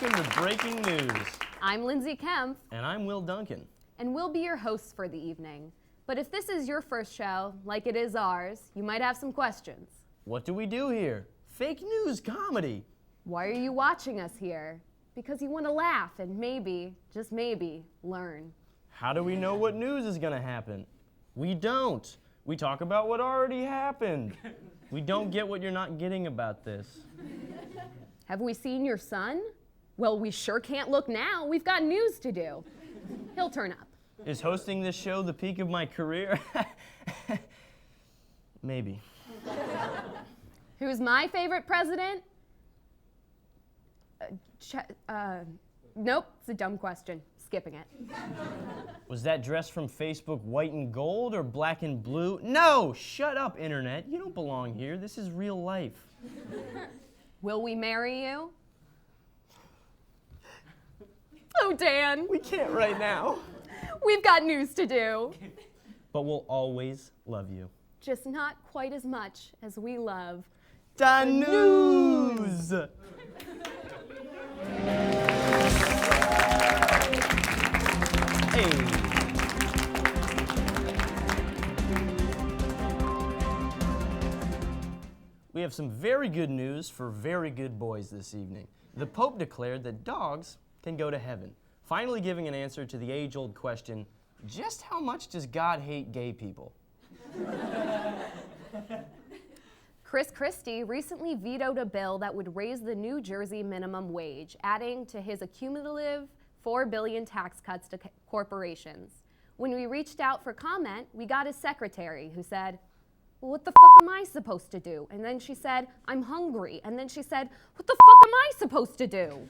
welcome to Breaking News. I'm Lindsay Kempf. And I'm Will Duncan. And we'll be your hosts for the evening. But if this is your first show, like it is ours, you might have some questions. What do we do here? Fake news comedy. Why are you watching us here? Because you want to laugh and maybe, just maybe, learn. How do we know what news is going to happen? We don't. We talk about what already happened. We don't get what you're not getting about this. Have we seen your son? Well, we sure can't look now. We've got news to do. He'll turn up. Is hosting this show the peak of my career? Maybe. Who's my favorite president? Nope, it's a dumb question. Skipping it. Was that dress from Facebook white and gold or black and blue? No! Shut up, Internet. You don't belong here. This is real life. Will we marry you? Oh, Dan. We can't right now. We've got news to do. But we'll always love you. Just not quite as much as we love the news! Hey. We have some very good news for very good boys this evening. The Pope declared that dogs can go to heaven, finally giving an answer to the age-old question, just how much does God hate gay people? Chris Christie recently vetoed a bill that would raise the New Jersey minimum wage, adding to his cumulative $4 billion tax cuts to corporations. When we reached out for comment, we got his secretary, who said, well, what the fuck am I supposed to do? And then she said, I'm hungry. And then she said, what the fuck am I supposed to do?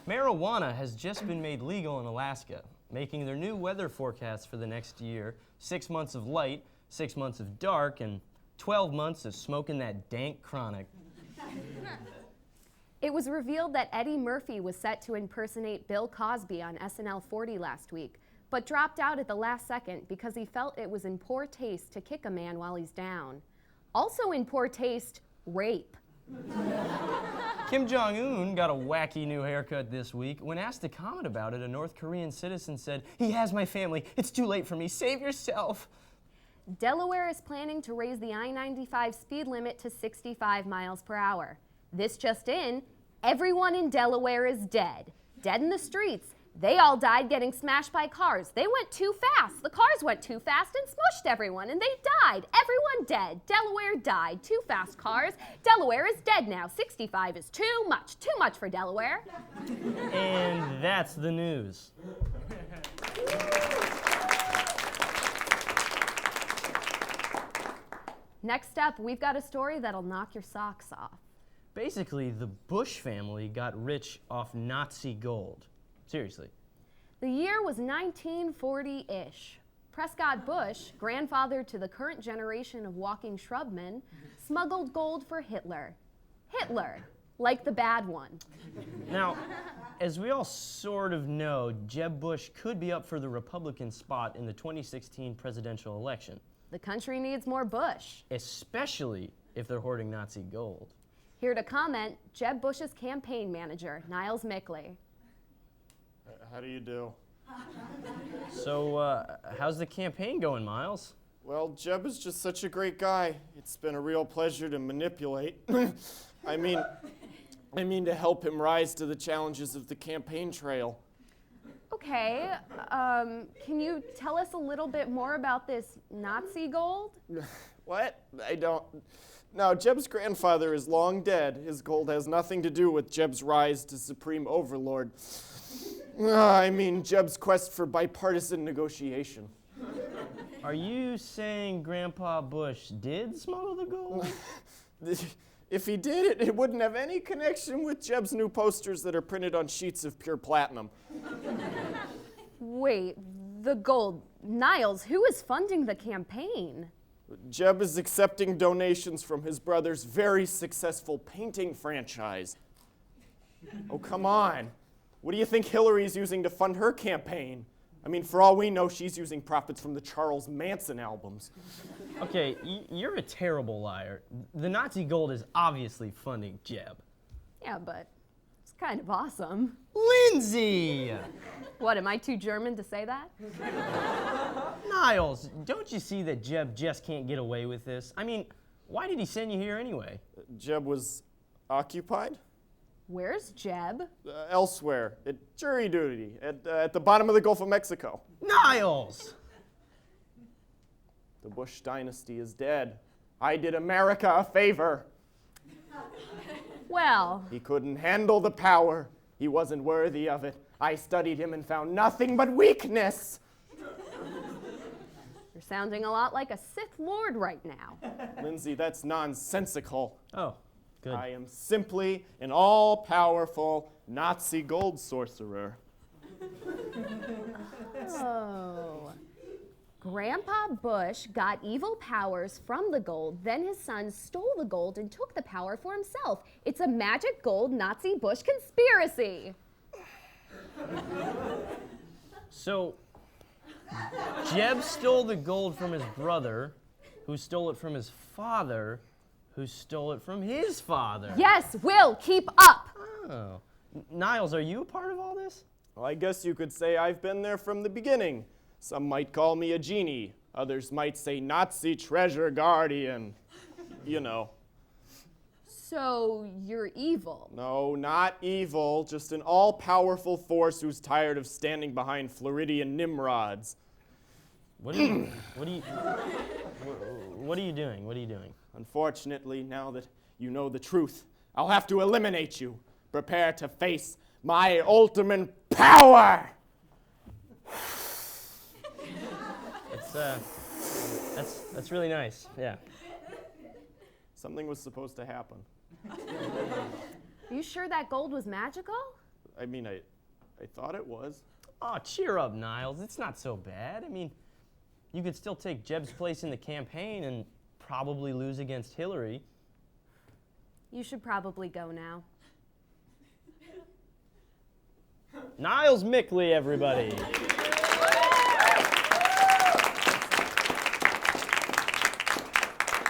Marijuana has just been made legal in Alaska, making their new weather forecasts for the next year 6 months of light, 6 months of dark, and 12 months of smoking that dank chronic. It was revealed that Eddie Murphy was set to impersonate Bill Cosby on SNL 40 last week, but dropped out at the last second because he felt it was in poor taste to kick a man while he's down. Also in poor taste, rape. Kim Jong-un got a wacky new haircut this week. When asked to comment about it, a North Korean citizen said, he has my family. It's too late for me. Save yourself. Delaware is planning to raise the I-95 speed limit to 65 miles per hour. This just in, everyone in Delaware is dead. Dead in the streets. They all died getting smashed by cars. They went too fast. The cars went too fast and smushed everyone, and they died. Everyone dead. Delaware died. Too fast cars. Delaware is dead now. 65 is too much for Delaware. And that's the news. Next up, we've got a story that'll knock your socks off. Basically, the Bush family got rich off Nazi gold. Seriously. The year was 1940-ish. Prescott Bush, grandfather to the current generation of walking shrubmen, smuggled gold for Hitler. Hitler, like the bad one. Now, as we all sort of know, Jeb Bush could be up for the Republican spot in the 2016 presidential election. The country needs more Bush. Especially if they're hoarding Nazi gold. Here to comment, Jeb Bush's campaign manager, Niles Mickley. How do you do? So, how's the campaign going, Miles? Well, Jeb is just such a great guy. It's been a real pleasure to manipulate. I mean to help him rise to the challenges of the campaign trail. Okay, can you tell us a little bit more about this Nazi gold? What? I don't. No, Jeb's grandfather is long dead. His gold has nothing to do with Jeb's rise to supreme overlord. Jeb's quest for bipartisan negotiation. Are you saying Grandpa Bush did smuggle the gold? If he did, it wouldn't have any connection with Jeb's new posters that are printed on sheets of pure platinum. Wait, the gold. Niles, who is funding the campaign? Jeb is accepting donations from his brother's very successful painting franchise. Oh, come on. What do you think Hillary's using to fund her campaign? I mean, for all we know, she's using profits from the Charles Manson albums. Okay, you're a terrible liar. The Nazi gold is obviously funding Jeb. Yeah, but it's kind of awesome. Lindsay! What, am I too German to say that? Niles, don't you see that Jeb just can't get away with this? I mean, why did he send you here anyway? Jeb was occupied? Where's Jeb? Elsewhere, at jury duty, at the bottom of the Gulf of Mexico. Niles! The Bush dynasty is dead. I did America a favor. Well, He couldn't handle the power. He wasn't worthy of it. I studied him and found nothing but weakness. you're sounding a lot like a Sith Lord right now. Lindsay, that's nonsensical. Oh, good. I am simply an all-powerful Nazi gold sorcerer. Oh. Grandpa Bush got evil powers from the gold, then his son stole the gold and took the power for himself. It's a magic gold Nazi Bush conspiracy. So, Jeb stole the gold from his brother, who stole it from his father, who stole it from his father. Yes, Will, keep up. Oh. Niles, are you a part of all this? Well, I guess you could say I've been there from the beginning. Some might call me a genie. Others might say Nazi treasure guardian. You know. So you're evil. No, not evil, just an all-powerful force who's tired of standing behind Floridian Nimrods. What are you doing? What are you doing? Unfortunately, now that you know the truth, I'll have to eliminate you. Prepare to face my ultimate power! That's really nice. Yeah. Something was supposed to happen. Are you sure that gold was magical? I mean, I thought it was. Oh, cheer up, Niles. It's not so bad. I mean, you could still take Jeb's place in the campaign and probably lose against Hillary. You should probably go now. Niles Mickley, everybody.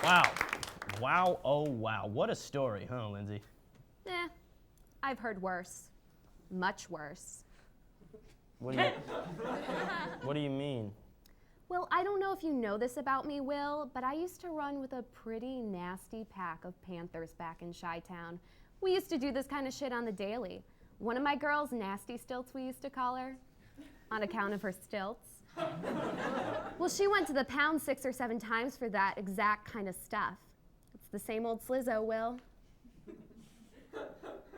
Wow. Wow, oh wow. What a story, huh, Lindsay? I've heard worse. Much worse. What do you mean? Well, I don't know if you know this about me, Will, but I used to run with a pretty nasty pack of Panthers back in Chi-Town. We used to do this kind of shit on the daily. One of my girls, Nasty Stilts, we used to call her, on account of her stilts. Well, she went to the pound 6 or 7 times for that exact kind of stuff. It's the same old Slizzo, Will.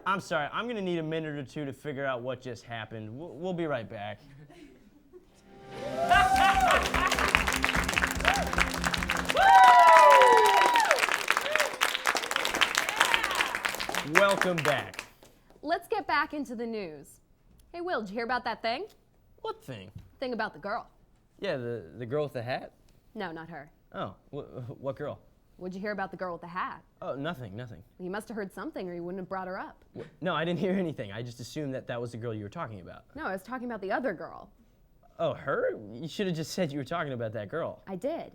I'm sorry, I'm gonna need a minute or two to figure out what just happened. We'll be right back. Welcome back. Let's get back into the news. Hey, Will, did you hear about that thing? What thing? Thing about the girl. Yeah, the girl with the hat? No, not her. Oh, what girl? What'd you hear about the girl with the hat? Oh, nothing. You must have heard something or you wouldn't have brought her up. No, I didn't hear anything. I just assumed that was the girl you were talking about. No, I was talking about the other girl. Oh, her? You should have just said you were talking about that girl. I did.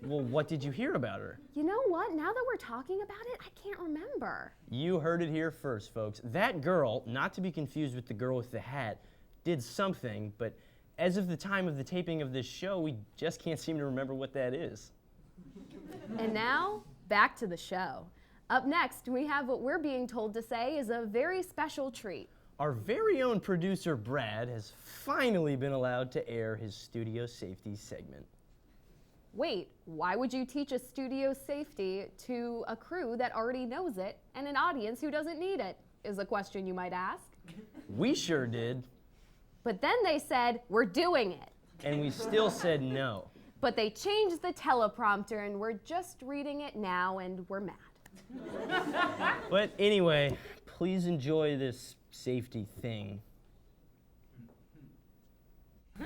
Well, what did you hear about her? You know what? Now that we're talking about it, I can't remember. You heard it here first, folks. That girl, not to be confused with the girl with the hat, did something, but as of the time of the taping of this show, we just can't seem to remember what that is. And now, back to the show. Up next, we have what we're being told to say is a very special treat. Our very own producer, Brad, has finally been allowed to air his studio safety segment. Wait, why would you teach a studio safety to a crew that already knows it and an audience who doesn't need it? Is a question you might ask. We sure did. But then they said, we're doing it. And we still said no. But they changed the teleprompter and we're just reading it now and we're mad. But anyway, please enjoy this safety thing.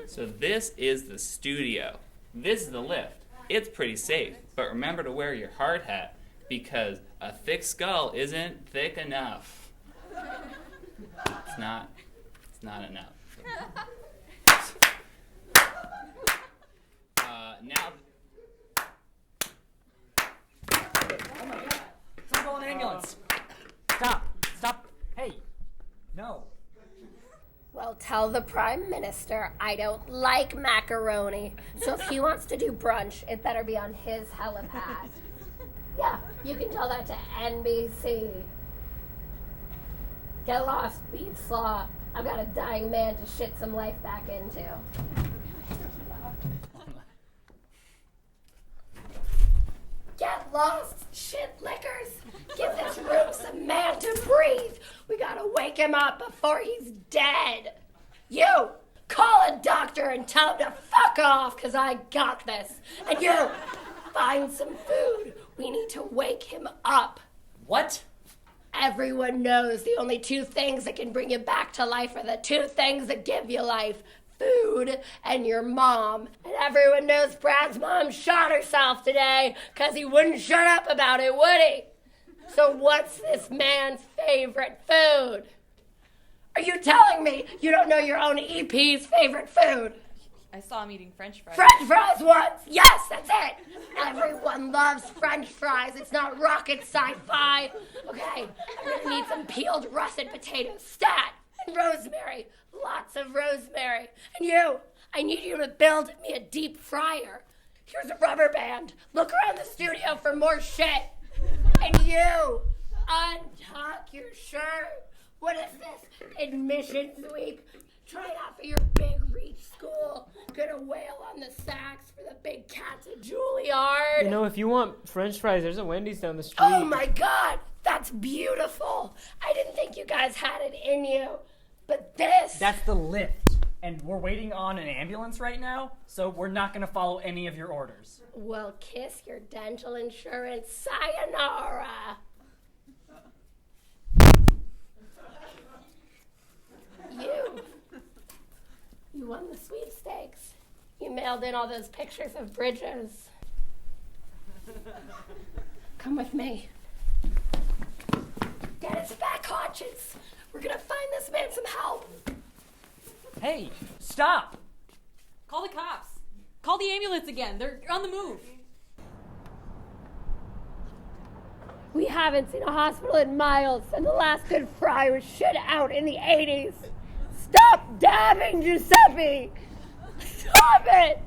So this is the studio. This is the lift. It's pretty safe, but remember to wear your hard hat because a thick skull isn't thick enough. It's not enough. Now. Oh my God! Someone call an ambulance! Stop! Stop! Hey, No. Well, tell the Prime Minister I don't like macaroni. So if he wants to do brunch, it better be on his helipad. Yeah, you can tell that to NBC. Get lost, beef slaw. I've got a dying man to shit some life back into. Get lost, shit lickers. Give this room some man to breathe. We gotta wake him up before he's dead. You, call a doctor and tell him to fuck off, cause I got this. And you, find some food. We need to wake him up. What? Everyone knows the only two things that can bring you back to life are the two things that give you life. Food and your mom. And everyone knows Brad's mom shot herself today because he wouldn't shut up about it, would he? So what's this man's favorite food? Are you telling me you don't know your own EP's favorite food? I saw him eating French fries. French fries once! Yes, that's it! Everyone loves French fries. It's not rocket sci-fi. Okay, I'm gonna need some peeled russet potatoes, stat, and rosemary. Lots of rosemary. And you, I need you to build me a deep fryer. Here's a rubber band. Look around the studio for more shit. And you, untuck your shirt. What is this? Admissions week? Try it out for your big reach school. Gonna wail on the sax for the big cats at Juilliard. You know, if you want French fries, there's a Wendy's down the street. Oh my God, that's beautiful. I didn't think you guys had it in you. But this... That's the lift. And we're waiting on an ambulance right now, so we're not going to follow any of your orders. Well, kiss your dental insurance. Sayonara. You won the sweepstakes. You mailed in all those pictures of bridges. Come with me. Get his back haunches. We're gonna find this man some help. Hey, stop! Call the cops. Call the ambulance again. They're on the move. We haven't seen a hospital in miles, and the last good fry was shit out in the 80s. Stop dabbing, Giuseppe! Stop it!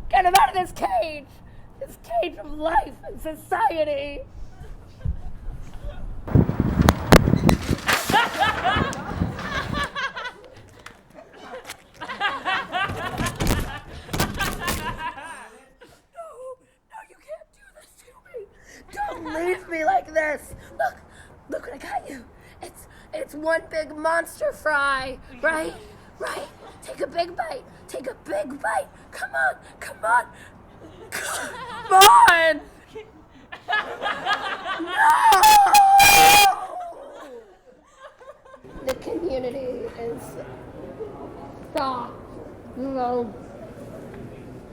Get him out of this cage of life and society. Don't leave me like this. Look what I got you. It's one big monster fry, right? Right. Take a big bite. Come on. Come on. No! The community is shocked. You know,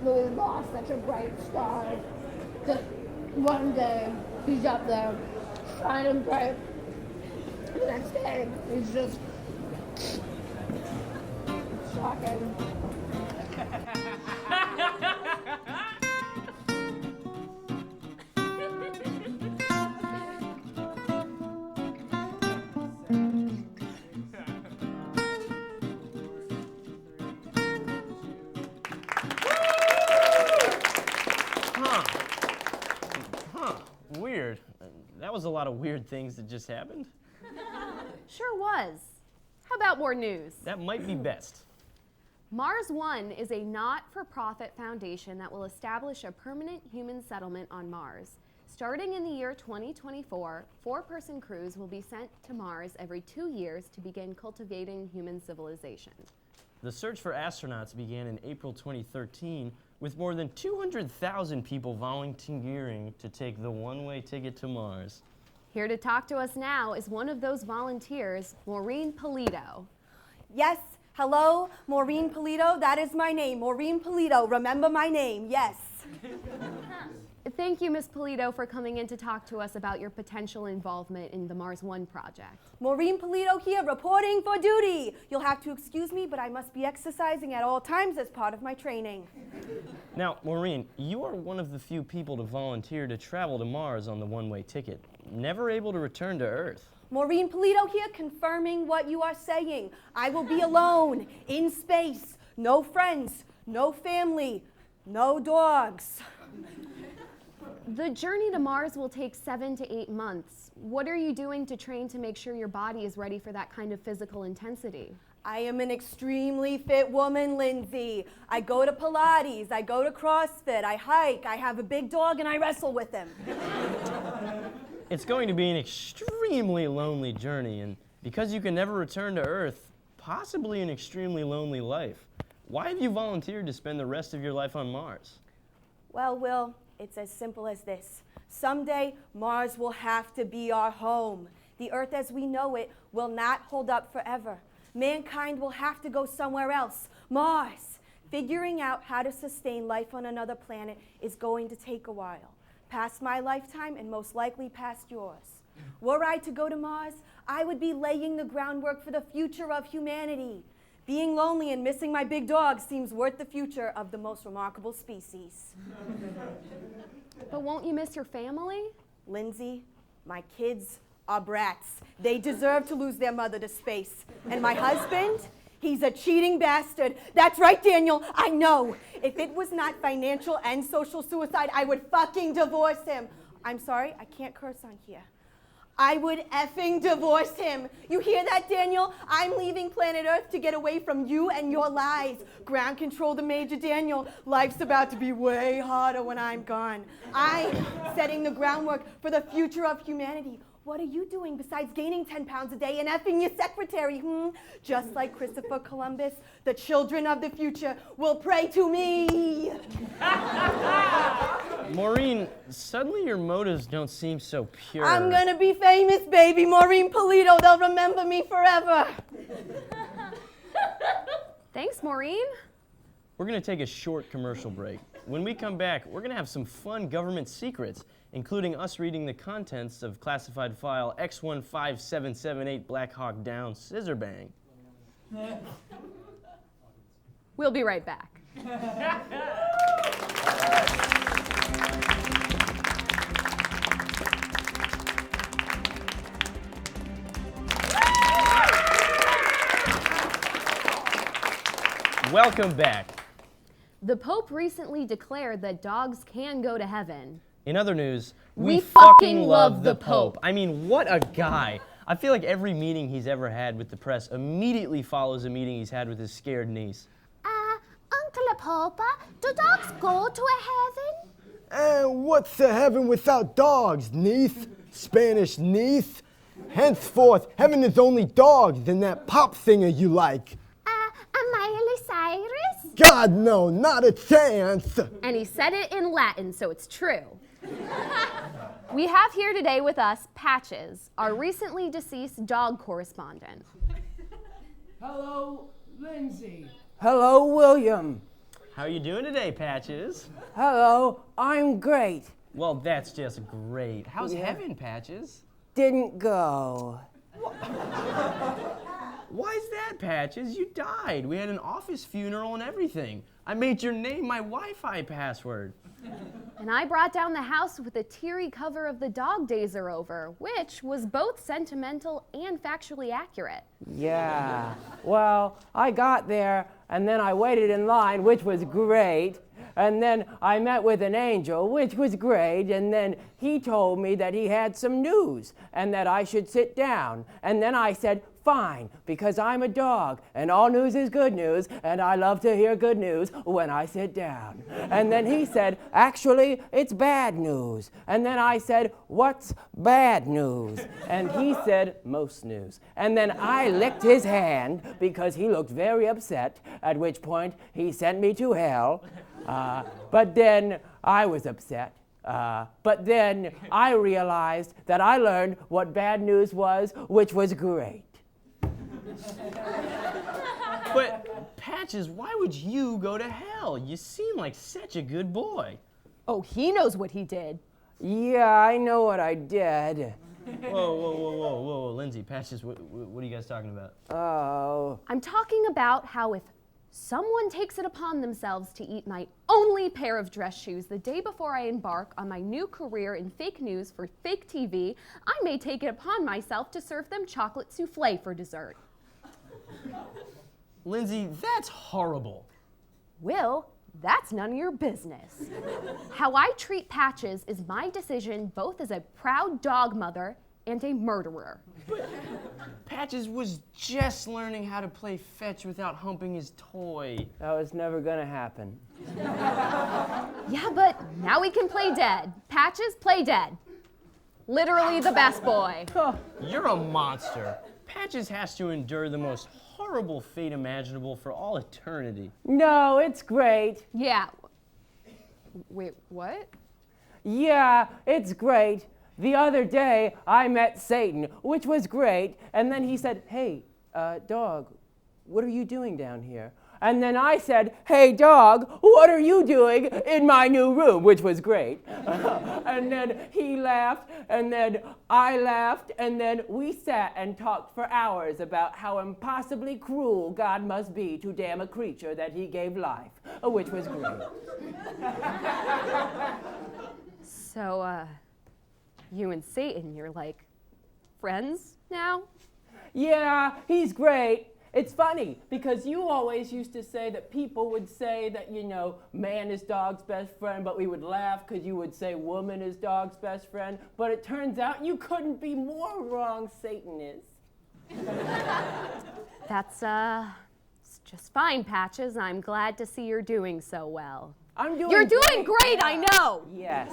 we lost such a bright star. Just one day, he's up there, shining bright. The next day, he's just shocking. Weird. That was a lot of weird things that just happened. Sure was. How about more news? That might be best. Mars One is a not-for-profit foundation that will establish a permanent human settlement on Mars. Starting in the year 2024, 4-person crews will be sent to Mars every 2 years to begin cultivating human civilization. The search for astronauts began in April 2013 with more than 200,000 people volunteering to take the one-way ticket to Mars. Here to talk to us now is one of those volunteers, Maureen Polito. Yes, hello, Maureen Polito. That is my name, Maureen Polito. Remember my name, yes. Thank you, Ms. Polito, for coming in to talk to us about your potential involvement in the Mars One project. Maureen Polito here, reporting for duty. You'll have to excuse me, but I must be exercising at all times as part of my training. Now, Maureen, you are one of the few people to volunteer to travel to Mars on the one-way ticket, never able to return to Earth. Maureen Polito here, confirming what you are saying. I will be alone, in space, no friends, no family, no dogs. The journey to Mars will take 7 to 8 months. What are you doing to train to make sure your body is ready for that kind of physical intensity? I am an extremely fit woman, Lindsay. I go to Pilates, I go to CrossFit, I hike, I have a big dog, and I wrestle with him. It's going to be an extremely lonely journey, and because you can never return to Earth, possibly an extremely lonely life. Why have you volunteered to spend the rest of your life on Mars? Well, Will, it's as simple as this. Someday, Mars will have to be our home. The Earth as we know it will not hold up forever. Mankind will have to go somewhere else, Mars. Figuring out how to sustain life on another planet is going to take a while. Past my lifetime and most likely past yours. Were I to go to Mars, I would be laying the groundwork for the future of humanity. Being lonely and missing my big dog seems worth the future of the most remarkable species. But won't you miss your family? Lindsay, my kids are brats. They deserve to lose their mother to space. And my husband, he's a cheating bastard. That's right, Daniel, I know. If it was not financial and social suicide, I would fucking divorce him. I'm sorry, I can't curse on here. I would effing divorce him. You hear that, Daniel? I'm leaving planet Earth to get away from you and your lies. Ground control to Major Daniel. Life's about to be way harder when I'm gone. I'm setting the groundwork for the future of humanity. What are you doing besides gaining 10 pounds a day and effing your secretary, Just like Christopher Columbus, the children of the future will pray to me. Maureen, suddenly your motives don't seem so pure. I'm gonna be famous, baby. Maureen Polito, they'll remember me forever. Thanks, Maureen. We're going to take a short commercial break. When we come back, we're going to have some fun government secrets, including us reading the contents of classified file X15778 Black Hawk Down Scissor Bang. We'll be right back. Welcome back. The Pope recently declared that dogs can go to heaven. In other news, We fucking fucking love love the the Pope. Pope. I mean, what a guy. I feel like every meeting he's ever had with the press immediately follows a meeting he's had with his scared niece. Uncle Popa, do dogs go to a heaven? And what's a heaven without dogs, niece? Spanish niece? Henceforth, heaven is only dogs and that pop singer you like. Miley Cyrus? God, no, not a chance. And he said it in Latin, so it's true. We have here today with us Patches, our recently deceased dog correspondent. Hello, Lindsay. Hello, William. How are you doing today, Patches? Hello, I'm great. Well, that's just great. How's heaven, Patches? Didn't go. Why's that, Patches? You died. We had an office funeral and everything. I made your name my Wi-Fi password. And I brought down the house with a teary cover of The Dog Days Are Over, which was both sentimental and factually accurate. Yeah. Well, I got there, and then I waited in line, which was great. And then I met with an angel, which was great. And then he told me that he had some news and that I should sit down. And then I said, fine, because I'm a dog and all news is good news and I love to hear good news when I sit down. And then he said, actually, it's bad news. And then I said, what's bad news? And he said, most news. And then I licked his hand because he looked very upset, at which point he sent me to hell. But then I was upset. But then I realized that I learned what bad news was, which was great. But, Patches, why would you go to hell? You seem like such a good boy. Oh, he knows what he did. Yeah, I know what I did. Whoa, Lindsay, Patches, what are you guys talking about? Oh. I'm talking about how if Someone takes it upon themselves to eat my only pair of dress shoes the day before I embark on my new career in fake news for fake TV. I may take it upon myself to serve them chocolate souffle for dessert. Lindsay, that's horrible. Will, that's none of your business. How I treat Patches is my decision both as a proud dog mother and a murderer. Patches was just learning how to play fetch without humping his toy. That was never gonna happen. Yeah, but now we can play dead. Patches, play dead. Literally the best boy. You're a monster. Patches has to endure the most horrible fate imaginable for all eternity. No, it's great. Yeah. Wait, what? Yeah, it's great. The other day, I met Satan, which was great, and then he said, hey, dog, what are you doing down here? And then I said, hey, dog, what are you doing in my new room, which was great. And then he laughed, and then I laughed, and then we sat and talked for hours about how impossibly cruel God must be to damn a creature that he gave life, which was great. So, you and Satan, you're like friends now? Yeah, he's great. It's funny because you always used to say that people would say that, you know, man is dog's best friend, but we would laugh because you would say woman is dog's best friend. But it turns out you couldn't be more wrong, Satan is. That's, it's just fine, Patches. I'm glad to see you're doing so well. I'm doing You're doing great, I know! Yes.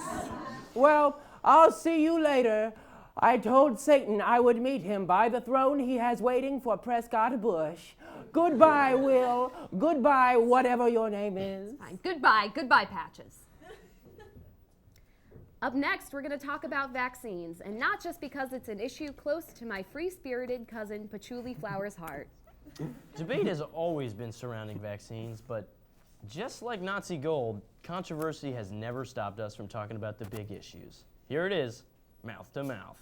Well, I'll see you later. I told Satan I would meet him by the throne he has waiting for Prescott Bush. Goodbye, Will. Goodbye, whatever your name is. Fine. Goodbye, Patches. Up next, we're going to talk about vaccines, and not just because it's an issue close to my free-spirited cousin Patchouli Flower's heart. Debate has always been surrounding vaccines, but just like Nazi gold, controversy has never stopped us from talking about the big issues. Here it is, mouth to mouth.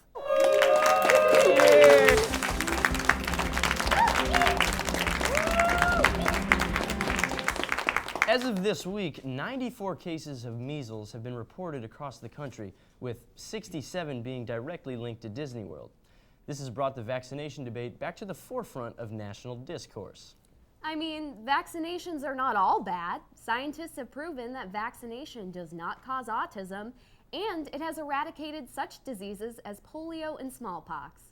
As of this week, 94 cases of measles have been reported across the country, with 67 being directly linked to Disney World. This has brought the vaccination debate back to the forefront of national discourse. I mean, vaccinations are not all bad. Scientists have proven that vaccination does not cause autism, and it has eradicated such diseases as polio and smallpox.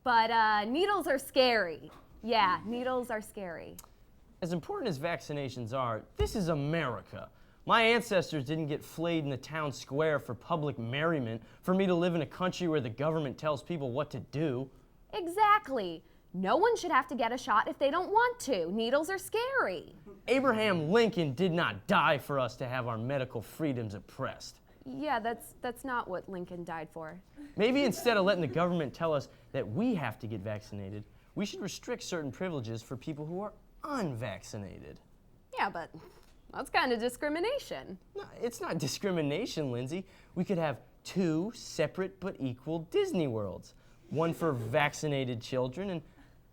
But needles are scary. Yeah, needles are scary. As important as vaccinations are, this is America. My ancestors didn't get flayed in the town square for public merriment for me to live in a country where the government tells people what to do. Exactly. No one should have to get a shot if they don't want to. Needles are scary. Abraham Lincoln did not die for us to have our medical freedoms oppressed. Yeah, that's not what Lincoln died for. Maybe instead of letting the government tell us that we have to get vaccinated, we should restrict certain privileges for people who are unvaccinated. Yeah, but that's kind of discrimination. No, it's not discrimination, Lindsay. We could have two separate but equal Disney Worlds. One for vaccinated children and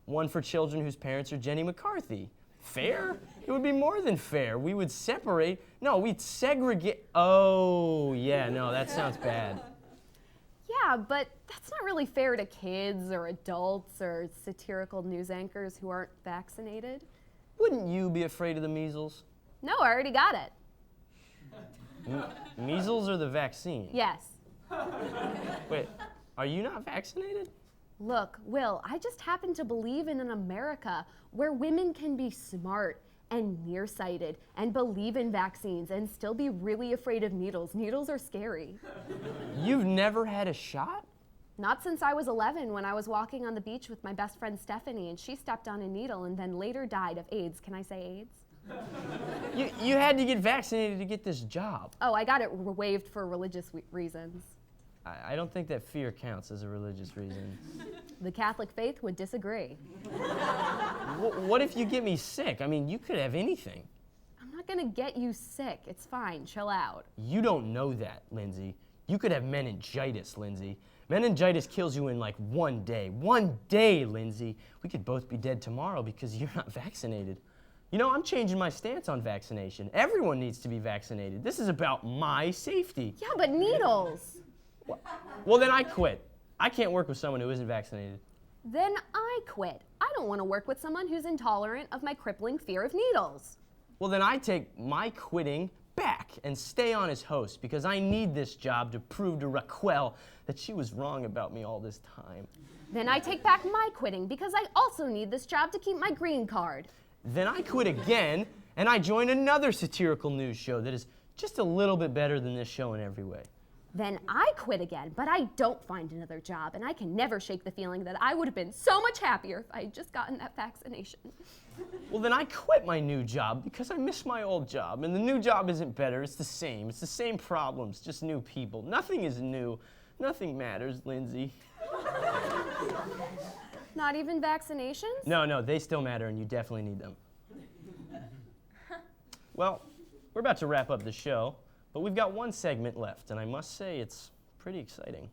one for children whose parents are Jenny McCarthy. Fair? It would be more than fair. We would separate. No, we'd segregate. Oh, yeah, no, that sounds bad. Yeah, but that's not really fair to kids or adults or satirical news anchors who aren't vaccinated. Wouldn't you be afraid of the measles? No, I already got it. Measles or the vaccine? Yes. Wait, are you not vaccinated? Look, Will, I just happen to believe in an America where women can be smart and nearsighted and believe in vaccines and still be really afraid of needles. Needles are scary. You've never had a shot? Not since I was 11 when I was walking on the beach with my best friend Stephanie and she stepped on a needle and then later died of AIDS. Can I say AIDS? You had to get vaccinated to get this job. Oh, I got it waived for religious reasons. I don't think that fear counts as a religious reason. The Catholic faith would disagree. What if you get me sick? I mean, you could have anything. I'm not gonna get you sick. It's fine. Chill out. You don't know that, Lindsay. You could have meningitis, Lindsay. Meningitis kills you in like 1 day. 1 day, Lindsay. We could both be dead tomorrow because you're not vaccinated. You know, I'm changing my stance on vaccination. Everyone needs to be vaccinated. This is about my safety. Yeah, but needles. Well, then I quit. I can't work with someone who isn't vaccinated. Then I quit. I don't want to work with someone who's intolerant of my crippling fear of needles. Well, then I take my quitting back and stay on as host because I need this job to prove to Raquel that she was wrong about me all this time. Then I take back my quitting because I also need this job to keep my green card. Then I quit again and I join another satirical news show that is just a little bit better than this show in every way. Then I quit again, but I don't find another job, and I can never shake the feeling that I would have been so much happier if I had just gotten that vaccination. Well, then I quit my new job because I miss my old job, and the new job isn't better, it's the same. It's the same problems, just new people. Nothing is new. Nothing matters, Lindsay. Not even vaccinations? No, they still matter, and you definitely need them. Well, we're about to wrap up the show, but we've got one segment left, and I must say it's pretty exciting.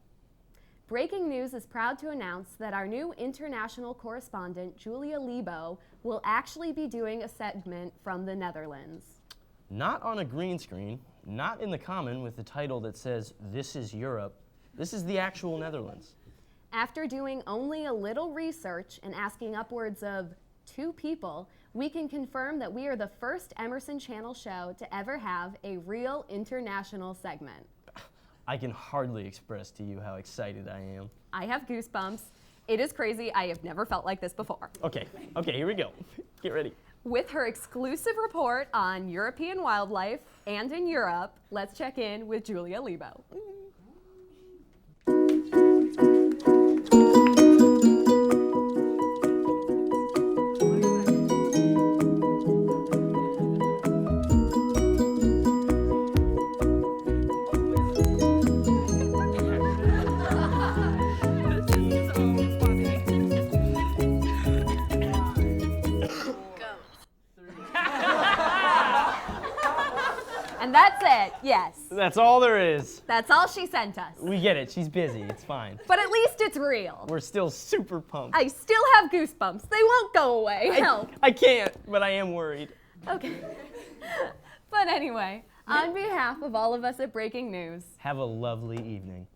Breaking News is proud to announce that our new international correspondent, Julia Lebo, will actually be doing a segment from the Netherlands. Not on a green screen, not in the Common with the title that says, "This is Europe." This is the actual Netherlands. After doing only a little research and asking upwards of 2 people, we can confirm that we are the first Emerson Channel show to ever have a real international segment. I can hardly express to you how excited I am. I have goosebumps. It is crazy. I have never felt like this before. Okay, here we go. Get ready. With her exclusive report on European wildlife and in Europe, let's check in with Julia Lebo. And that's it, yes. That's all there is. That's all she sent us. We get it. She's busy. It's fine. But at least it's real. We're still super pumped. I still have goosebumps. They won't go away. Help. I can't, but I am worried. Okay. But anyway, on behalf of all of us at Breaking News, Have a lovely evening.